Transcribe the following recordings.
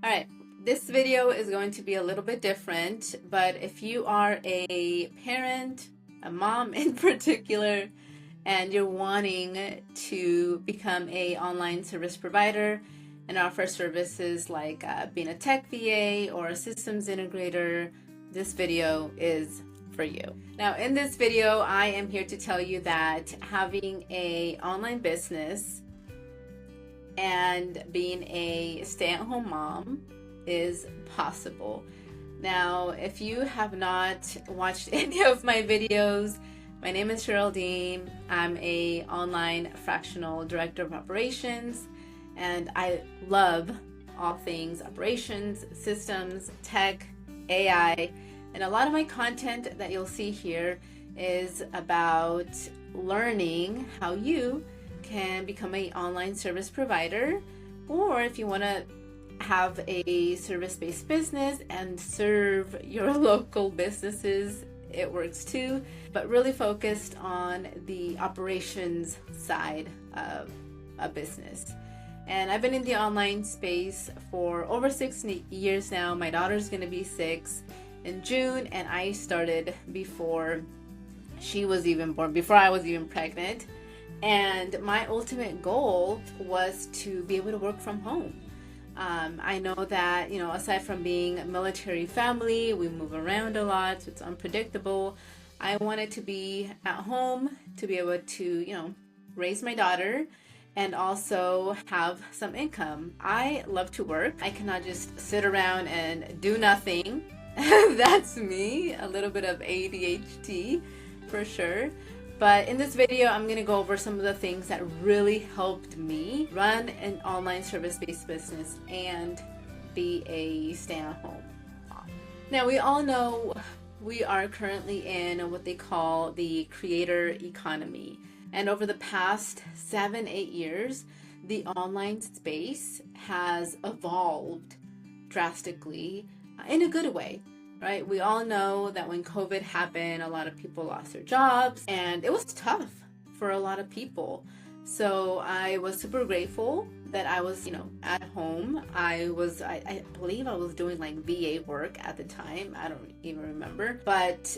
Alright, this video is going to be a little bit different, but if you are a parent, a mom in particular, and you're wanting to become a online service provider and offer services like being a tech VA or a systems integrator, this video is for you. Now in this video, I am here to tell you that having an online business and being a stay-at-home mom is possible. Now, if you have not watched any of my videos, my name is Geraldine. I'm a online fractional director of operations, and I love all things operations, systems, tech, AI, and a lot of my content that you'll see here is about learning how you can become an online service provider, or if you want to have a service-based business and serve your local businesses, it works too, but really focused on the operations side of a business. And I've been in the online space for over 6 years now. My daughter's going to be 6 in June, and I started before she was even born, before I was even pregnant. And my ultimate goal was to be able to work from home. I know that, aside from being a military family, we move around a lot, so it's unpredictable. I wanted to be at home to be able to, raise my daughter and also have some income. I love to work. I cannot just sit around and do nothing. That's me, a little bit of ADHD for sure. But in this video, I'm going to go over some of the things that really helped me run an online service-based business and be a stay-at-home mom. Now, we all know we are currently in what they call the creator economy. And over the past 7-8 years, the online space has evolved drastically in a good way. Right? We all know that when COVID happened, a lot of people lost their jobs, and it was tough for a lot of people. So I was super grateful that I was, at home. I believe I was doing like VA work at the time. I don't even remember, but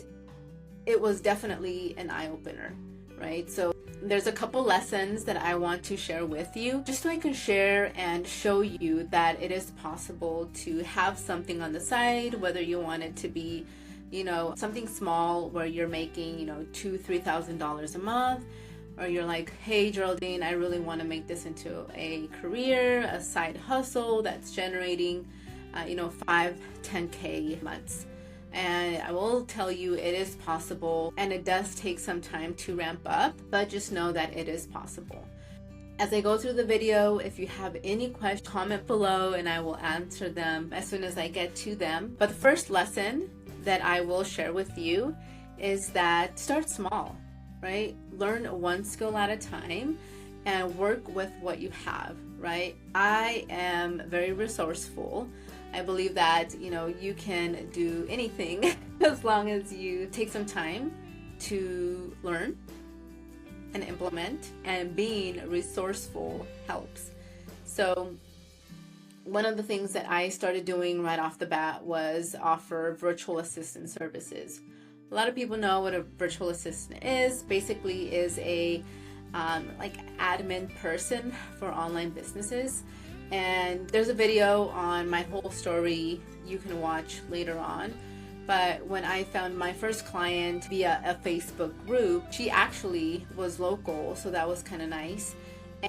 it was definitely an eye-opener, right? So there's a couple lessons that I want to share with you, just so I can share and show you that it is possible to have something on the side, whether you want it to be, something small where you're making, $2,000-$3,000 a month, or you're like, hey, Geraldine, I really want to make this into a career, a side hustle that's generating, 5-10K months. And I will tell you, it is possible, and it does take some time to ramp up, but just know that it is possible. As I go through the video, if you have any questions, comment below and I will answer them as soon as I get to them. But the first lesson that I will share with you is that start small, right? Learn one skill at a time and work with what you have, right? I am very resourceful. I believe that, you can do anything as long as you take some time to learn and implement, and being resourceful helps. So one of the things that I started doing right off the bat was offer virtual assistant services. A lot of people know what a virtual assistant is. Basically is a admin person for online businesses. And there's a video on my whole story you can watch later on. But when I found my first client via a Facebook group, she actually was local, so that was kind of nice.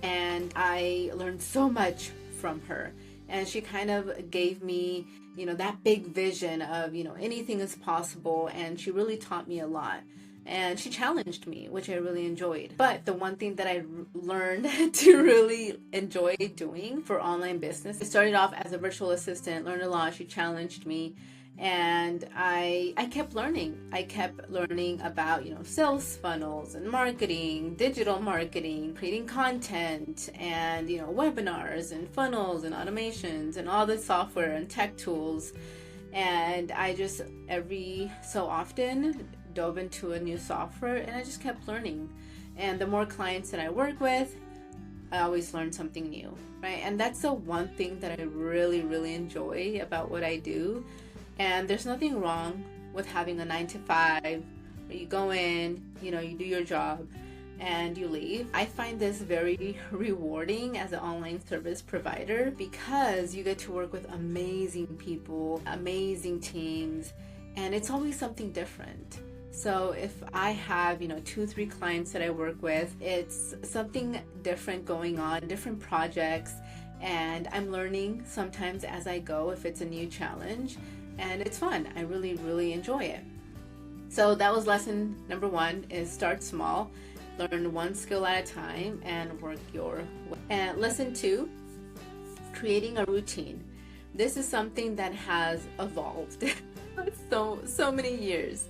And I learned so much from her. And she kind of gave me, that big vision of, anything is possible. And she really taught me a lot. And she challenged me, which I really enjoyed. But the one thing that I learned to really enjoy doing for online business, I started off as a virtual assistant, learned a lot. She challenged me, and I kept learning. I kept learning about, sales funnels and marketing, digital marketing, creating content, and, webinars and funnels and automations and all the software and tech tools. And I just every so often dove into a new software, and I just kept learning. And the more clients that I work with, I always learn something new, right? And that's the one thing that I really, really enjoy about what I do. And there's nothing wrong with having a 9 to 5 where you go in, you know, you do your job and you leave. I find this very rewarding as an online service provider because you get to work with amazing people, amazing teams, and it's always something different. So if I have, 2-3 clients that I work with, it's something different going on, different projects, and I'm learning sometimes as I go if it's a new challenge, and it's fun. I really, really enjoy it. So that was lesson number 1, is start small, learn one skill at a time, and work your way. And lesson 2, creating a routine. This is something that has evolved so many years.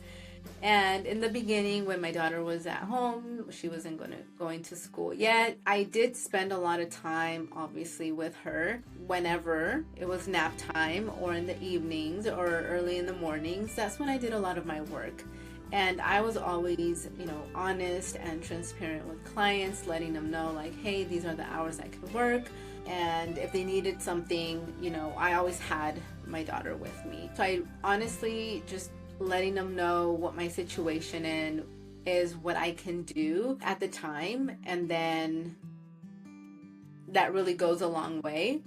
And in the beginning, when my daughter was at home, she wasn't going to school yet, I did spend a lot of time, obviously, with her whenever it was nap time or in the evenings or early in the mornings. That's when I did a lot of my work. And I was always, honest and transparent with clients, letting them know, like, hey, these are the hours I can work. And if they needed something, I always had my daughter with me. So I honestly just letting them know what my situation is, what I can do at the time, and then that really goes a long way.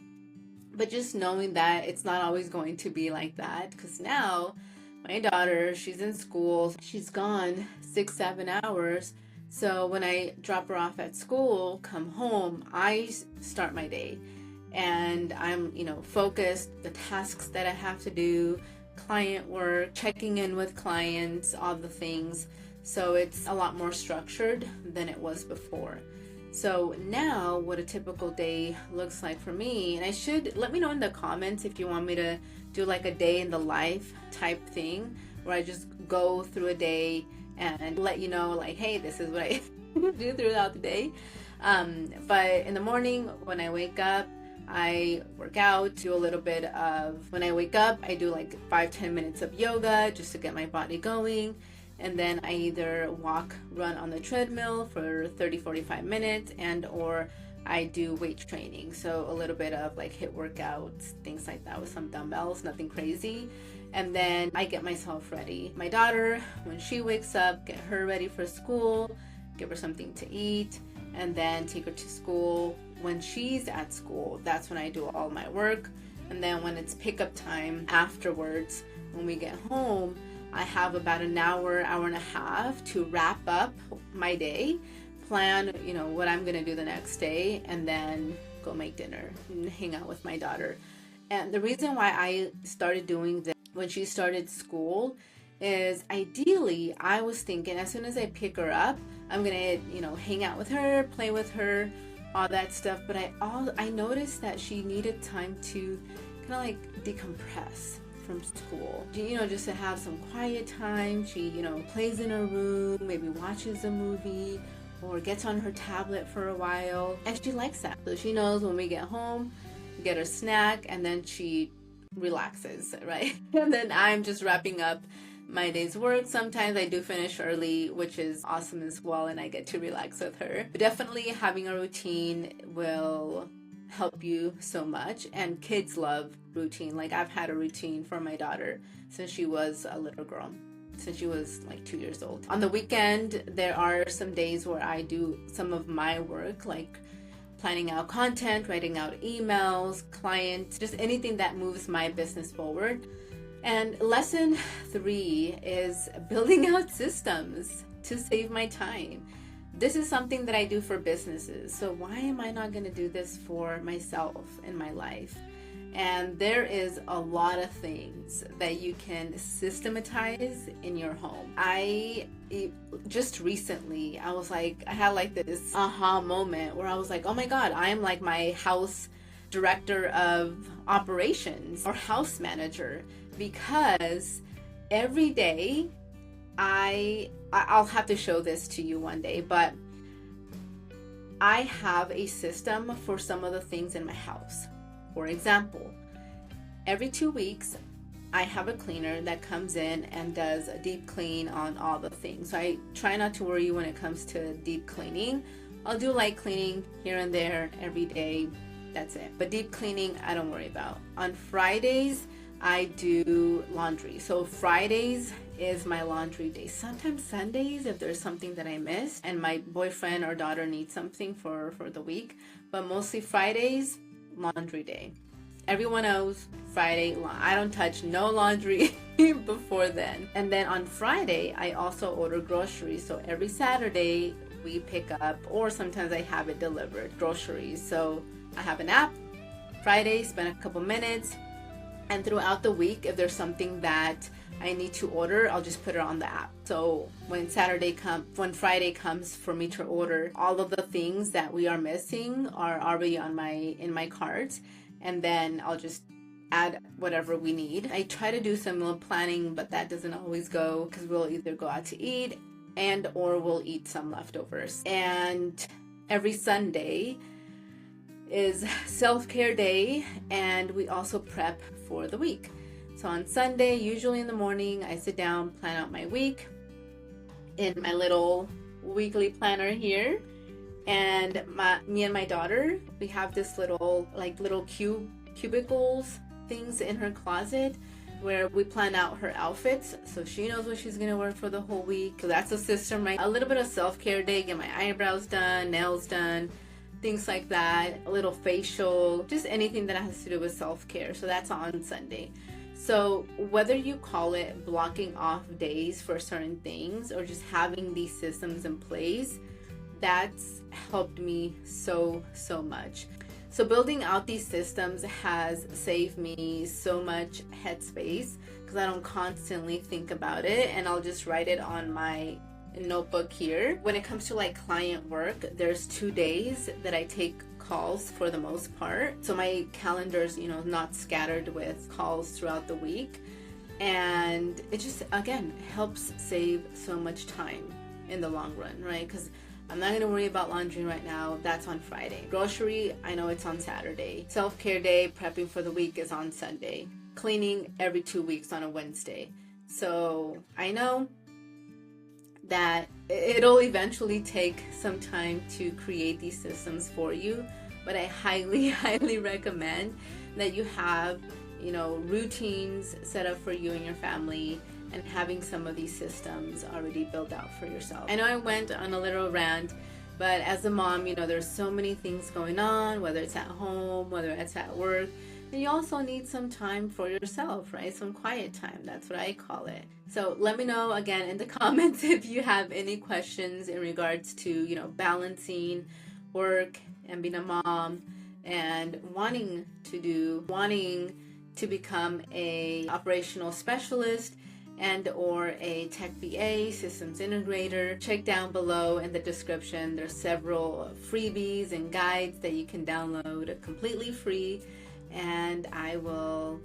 But just knowing that it's not always going to be like that, because now my daughter, she's in school, she's gone 6-7 hours. So when I drop her off at school, come home, I start my day, and I'm focused, the tasks that I have to do, client work, checking in with clients, all the things. So it's a lot more structured than it was before. So now what a typical day looks like for me, and I should let me know in the comments if you want me to do like a day in the life type thing where I just go through a day and let you know, like, hey, this is what I do throughout the day. But in the morning when I wake up, I work out, do a little bit of, when I wake up, I do like 5-10 minutes of yoga just to get my body going. And then I either run on the treadmill for 30-45 minutes, and or I do weight training. So a little bit of like HIIT workouts, things like that with some dumbbells, nothing crazy. And then I get myself ready. My daughter, when she wakes up, get her ready for school, give her something to eat, and then take her to school. When she's at school, that's when I do all my work. And then when it's pickup time afterwards, when we get home, I have about an hour and a half to wrap up my day, plan, what I'm gonna do the next day, and then go make dinner and hang out with my daughter. And the reason why I started doing this when she started school is ideally I was thinking as soon as I pick her up, I'm gonna, hang out with her, play with her, all that stuff. But I noticed that she needed time to kind of like decompress from school, just to have some quiet time. She, plays in her room, maybe watches a movie or gets on her tablet for a while, and she likes that. So she knows when we get home, get her snack, and then she relaxes, right? And then I'm just wrapping up my day's work. Sometimes I do finish early, which is awesome as well, and I get to relax with her. But definitely having a routine will help you so much, and kids love routine. Like, I've had a routine for my daughter since she was a little girl, since she was like 2 years old. On the weekend, there are some days where I do some of my work, like planning out content, writing out emails, clients, just anything that moves my business forward. And lesson 3 is building out systems to save my time. This is something that I do for businesses. So why am I not going to do this for myself in my life? And there is a lot of things that you can systematize in your home. Just recently, I had like this aha moment where I was like, oh my God, I'm like my house director of operations or house manager, because every day I'll have to show this to you one day, but I have a system for some of the things in my house. For example, every 2 weeks, I have a cleaner that comes in and does a deep clean on all the things. So I try not to worry when it comes to deep cleaning. I'll do light cleaning here and there every day. That's it. But deep cleaning, I don't worry about. On Fridays, I do laundry. So Fridays is my laundry day. Sometimes Sundays if there's something that I missed and my boyfriend or daughter needs something for the week. But mostly Fridays, laundry day. Everyone knows Friday, I don't touch no laundry before then. And then on Friday, I also order groceries. So every Saturday we pick up, or sometimes I have it delivered, groceries. So I have an app. Friday, spend a couple minutes. And throughout the week, if there's something that I need to order, I'll just put it on the app. So when Friday comes for me to order, all of the things that we are missing are already in my cart. And then I'll just add whatever we need. I try to do some meal planning, but that doesn't always go because we'll either go out to eat or we'll eat some leftovers. And every Sunday is self-care day, and we also prep for the week. So on Sunday, usually in the morning, I sit down, plan out my week in my little weekly planner here. And me and my daughter, we have this little cubicles things in her closet where we plan out her outfits so she knows what she's gonna wear for the whole week. So that's a system, right? A little bit of self-care day, get my eyebrows done, nails done, things like that, a little facial, just anything that has to do with self-care. So that's on Sunday. So whether you call it blocking off days for certain things or just having these systems in place, that's helped me so much. So building out these systems has saved me so much headspace because I don't constantly think about it, and I'll just write it on my notebook here. When it comes to like client work, there's 2 days that I take calls for the most part. So my calendar's, not scattered with calls throughout the week. And it just, again, helps save so much time in the long run, right? Because I'm not going to worry about laundry right now. That's on Friday. Grocery, I know it's on Saturday. Self-care day, prepping for the week is on Sunday. Cleaning every 2 weeks on a Wednesday. So I know that it'll eventually take some time to create these systems for you, but I highly recommend that you have, routines set up for you and your family, and having some of these systems already built out for yourself. I know I went on a little rant, but as a mom, there's so many things going on, whether it's at home, whether it's at work, and you also need some time for yourself, right? Some quiet time, that's what I call it. So let me know again in the comments if you have any questions in regards to, balancing work and being a mom and wanting to become a operational specialist and or a tech VA, systems integrator. Check down below in the description. There's several freebies and guides that you can download completely free. And I will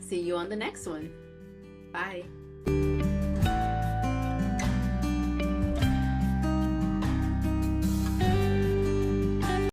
see you on the next one. Bye.